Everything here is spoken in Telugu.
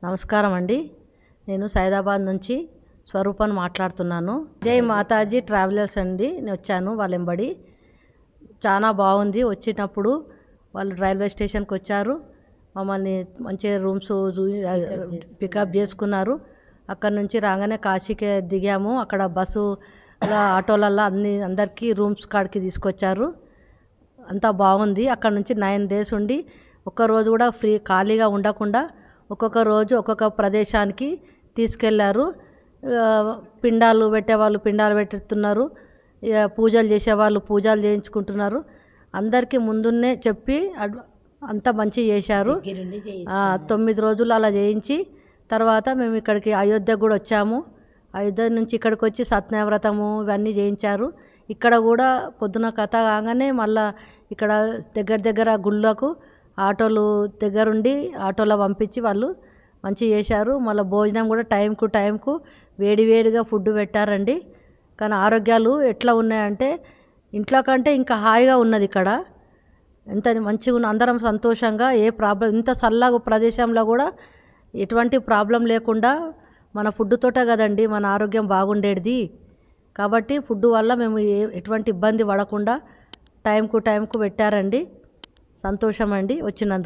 నమస్కారం అండి. నేను సైదాబాద్ నుంచి స్వరూపని మాట్లాడుతున్నాను. జై మాతాజీ ట్రావెలర్స్ అండి. నేను వచ్చాను వాళ్ళెంబడి. చాలా బాగుంది. వచ్చినప్పుడు వాళ్ళు రైల్వే స్టేషన్కి వచ్చారు, మమ్మల్ని మంచిగా రూమ్స్ పికప్ చేసుకున్నారు. అక్కడ నుంచి రాగానే కాశీకి దిగాము. అక్కడ బస్సు ఆటోలల్లో అందరికీ రూమ్స్ కాడికి తీసుకొచ్చారు. అంతా బాగుంది. అక్కడ నుంచి 9 days ఉండి ఒక్కరోజు కూడా ఖాళీగా ఉండకుండా ఒక్కొక్క రోజు ఒక్కొక్క ప్రదేశానికి తీసుకెళ్లారు. పిండాలు పెట్టేవాళ్ళు పిండాలు పెట్టుతున్నారు, పూజలు చేసేవాళ్ళు పూజలు చేయించుకుంటున్నారు. అందరికీ ముందున్నే చెప్పి అంతా మంచి చేశారు. 9 రోజులు అలా చేయించి తర్వాత మేము ఇక్కడికి అయోధ్యకు కూడా వచ్చాము. అయోధ్య నుంచి ఇక్కడికి వచ్చి సత్యవ్రతము ఇవన్నీ చేయించారు. ఇక్కడ కూడా పొద్దున కథ కాగానే మళ్ళా ఇక్కడ దగ్గర గుళ్ళకు ఆటోలు దగ్గరుండి ఆటోలో పంపించి వాళ్ళు మంచిగా చేశారు. మళ్ళీ భోజనం కూడా టైంకు వేడివేడిగా ఫుడ్ పెట్టారండి. కానీ ఆరోగ్యాలు ఎట్లా ఉన్నాయంటే ఇంట్లో కంటే ఇంకా హాయిగా ఉన్నది. ఇక్కడ ఎంత మంచిగా ఉన్న అందరం సంతోషంగా, ఏ ప్రాబ్లం ఇంత చల్లగా ప్రదేశంలో కూడా ఎటువంటి ప్రాబ్లం లేకుండా మన ఫుడ్ తోటే కదండి మన ఆరోగ్యం బాగుండేది. కాబట్టి ఫుడ్ వల్ల మేము ఎటువంటి ఇబ్బంది పడకుండా టైంకు పెట్టారండి. సంతోషం అండి వచ్చినందుకు.